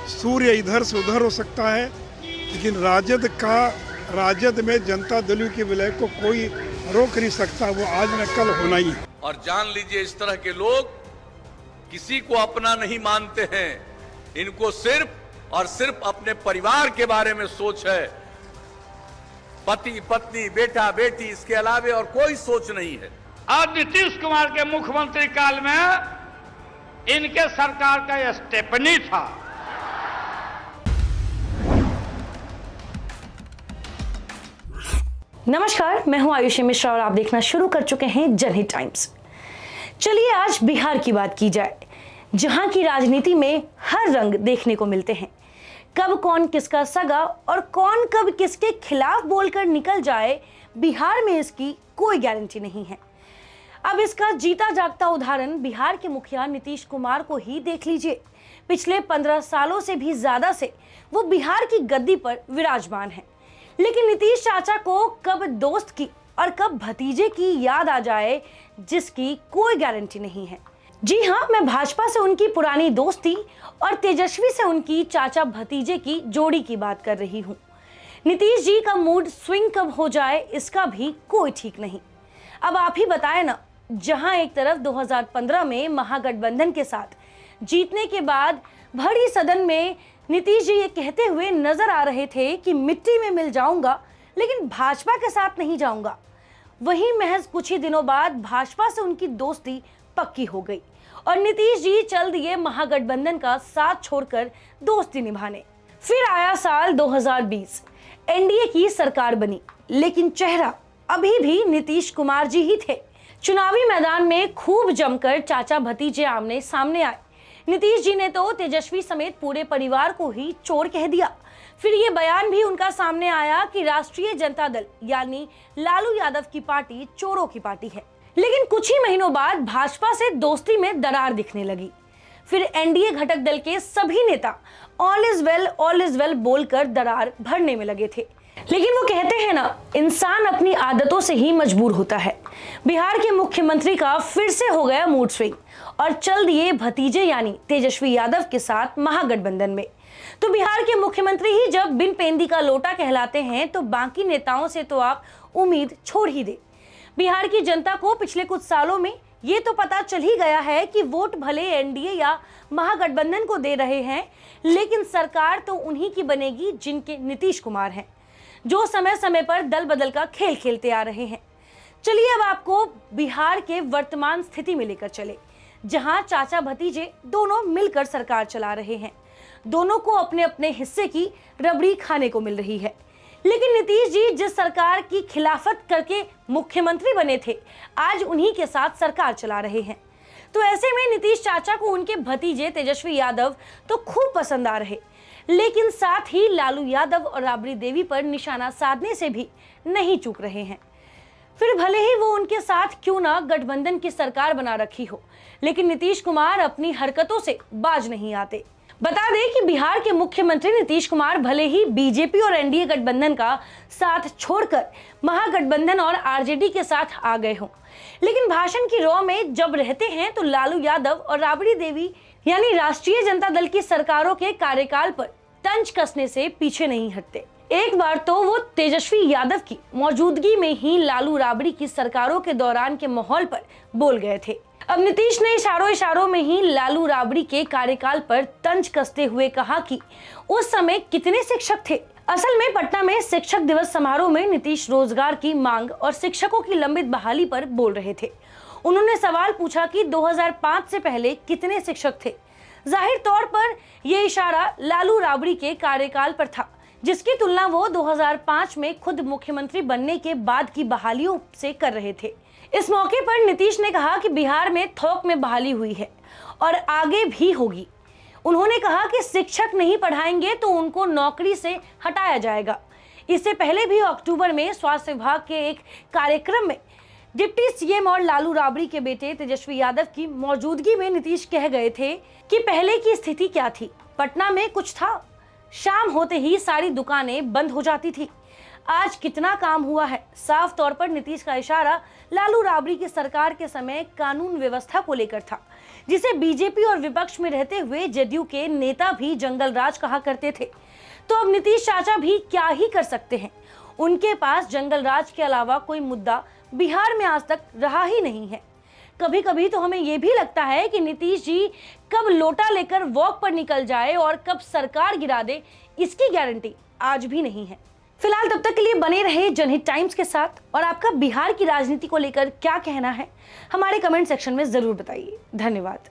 सूर्य इधर से उधर हो सकता है, लेकिन राजद में जनता दल की विलय को कोई रोक नहीं सकता। वो आज न कल होना ही। और जान लीजिए, इस तरह के लोग किसी को अपना नहीं मानते हैं। इनको सिर्फ और सिर्फ अपने परिवार के बारे में सोच है। पति पत्नी बेटा बेटी, इसके अलावे और कोई सोच नहीं है। आज नीतीश कुमार के मुख्यमंत्री काल में इनके सरकार का यह स्टेप नहीं था। नमस्कार, मैं हूं आयुषी मिश्रा और आप देखना शुरू कर चुके हैं जनहित टाइम्स। चलिए आज बिहार की बात की जाए, जहां की राजनीति में हर रंग देखने को मिलते हैं। कब कौन किसका सगा और कौन कब किसके खिलाफ बोलकर निकल जाए, बिहार में इसकी कोई गारंटी नहीं है। अब इसका जीता जागता उदाहरण बिहार के मुखिया नीतीश कुमार को ही देख लीजिए। पिछले 15 सालों से भी ज्यादा से वो बिहार की गद्दी पर विराजमान है, लेकिन नीतीश चाचा को कब दोस्त की और कब भतीजे की याद आ जाए, जिसकी कोई गारंटी नहीं है। जी हाँ, मैं भाजपा से उनकी पुरानी दोस्ती और तेजस्वी से उनकी चाचा भतीजे की जोड़ी की बात कर रही हूँ। नीतीश जी का मूड स्विंग कब हो जाए, इसका भी कोई ठीक नहीं। अब आप ही बताएं ना, जहां एक तरफ 2015 में महागठबंधन के साथ जीतने के बाद भरी सदन में नीतीश जी ये कहते हुए नजर आ रहे थे कि मिट्टी में मिल जाऊंगा लेकिन भाजपा के साथ नहीं जाऊंगा, वहीं महज कुछ ही दिनों बाद भाजपा से उनकी दोस्ती पक्की हो गई और नीतीश जी चल दिए महागठबंधन का साथ छोड़कर दोस्ती निभाने। फिर आया साल 2020, एनडीए की सरकार बनी, लेकिन चेहरा अभी भी नीतीश कुमार जी ही थे। चुनावी मैदान में खूब जमकर चाचा भतीजे आमने सामने आए। नीतीश जी ने तो तेजस्वी समेत पूरे परिवार को ही चोर कह दिया। फिर ये बयान भी उनका सामने आया कि राष्ट्रीय जनता दल यानी लालू यादव की पार्टी चोरों की पार्टी है। लेकिन कुछ ही महीनों बाद भाजपा से दोस्ती में दरार दिखने लगी। फिर एनडीए घटक दल के सभी नेता ऑल इज वेल बोलकर दरार भरने में लगे थे। लेकिन वो कहते हैं ना, इंसान अपनी आदतों से ही मजबूर होता है। बिहार के मुख्यमंत्री का फिर से हो गया मूड स्विंग और चल दिए भतीजे यानी तेजस्वी यादव के साथ महागठबंधन में। तो बिहार के मुख्यमंत्री ही जब बिन पेंदी का लोटा कहलाते हैं, तो बाकी नेताओं से तो आप उम्मीद छोड़ ही दे। बिहार की जनता को पिछले कुछ सालों में ये तो पता चल ही गया है कि वोट भले एनडीए या महागठबंधन को दे रहे हैं, लेकिन सरकार तो उन्हीं की बनेगी जिनके नीतीश कुमार हैं, जो समय समय पर दल बदल का खेल खेलते आ रहे हैं। चलिए अब आपको बिहार के वर्तमान स्थिति में लेकर चले, जहां चाचा भतीजे दोनों मिलकर सरकार चला रहे हैं। दोनों को अपने अपने हिस्से की रबड़ी खाने को मिल रही है। लेकिन नीतीश जी जिस सरकार की खिलाफत करके मुख्यमंत्री बने थे, आज उन्हीं के साथ सरकार चला रहे हैं। तो ऐसे में नीतीश चाचा को उनके भतीजे तेजस्वी यादव तो खूब पसंद आ रहे, लेकिन साथ ही लालू यादव और राबड़ी देवी पर निशाना साधने से भी नहीं चूक रहे हैं। फिर भले ही वो उनके साथ क्यों ना गठबंधन की सरकार बना रखी हो, लेकिन नीतीश कुमार अपनी हरकतों से बाज नहीं आते। बता दें कि बिहार के मुख्यमंत्री नीतीश कुमार भले ही बीजेपी और एनडीए गठबंधन का साथ छोड़कर महागठबंधन और आरजेडी के साथ आ गए हों, लेकिन भाषण की रॉ में जब रहते हैं तो लालू यादव और राबड़ी देवी यानी राष्ट्रीय जनता दल की सरकारों के कार्यकाल पर तंज कसने से पीछे नहीं हटते। एक बार तो वो तेजस्वी यादव की मौजूदगी में ही लालू राबड़ी की सरकारों के दौरान के माहौल पर बोल गए थे। अब नीतीश ने इशारों में ही लालू राबड़ी के कार्यकाल पर तंज कसते हुए कहा कि उस समय कितने शिक्षक थे। असल में पटना में शिक्षक दिवस समारोह में नीतीश रोजगार की मांग और शिक्षकों की लंबित बहाली पर बोल रहे थे। उन्होंने सवाल पूछा कि 2005 से पहले कितने शिक्षक थे। जाहिर तौर पर यह इशारा लालू राबड़ी के कार्यकाल पर था, जिसकी तुलना वो 2005 में खुद मुख्यमंत्री बनने के बाद की बहालियों से कर रहे थे। इस मौके पर नीतीश ने कहा कि बिहार में थोक में बहाली हुई है और आगे भी होगी। उन्होंने कहा कि शिक्षक नहीं पढ़ाएंगे तो उनको नौकरी से हटाया जाएगा। इससे पहले भी अक्टूबर में स्वास्थ्य विभाग के एक कार्यक्रम में डिप्टी सीएम और लालू राबड़ी के बेटे तेजस्वी यादव की मौजूदगी में नीतीश कह गए थे कि पहले की स्थिति क्या थी, पटना में कुछ था, शाम होते ही सारी दुकानें बंद हो जाती थी। आज कितना काम हुआ है। साफ तौर पर नीतीश का इशारा लालू राबड़ी की सरकार के समय कानून व्यवस्था को लेकर था, जिसे बीजेपी और विपक्ष में रहते हुए जदयू के नेता भी जंगल राज कहा करते थे। तो अब नीतीश चाचा भी क्या ही कर सकते हैं। उनके पास जंगल राज के अलावा कोई मुद्दा बिहार में आज तक रहा ही नहीं है। कभी कभी तो हमें यह भी लगता है कि नीतीश जी कब लोटा लेकर वॉक पर निकल जाए और कब सरकार गिरा दे, इसकी गारंटी आज भी नहीं है। फिलहाल तब तक के लिए बने रहे जनहित टाइम्स के साथ, और आपका बिहार की राजनीति को लेकर क्या कहना है हमारे कमेंट सेक्शन में जरूर बताइए। धन्यवाद।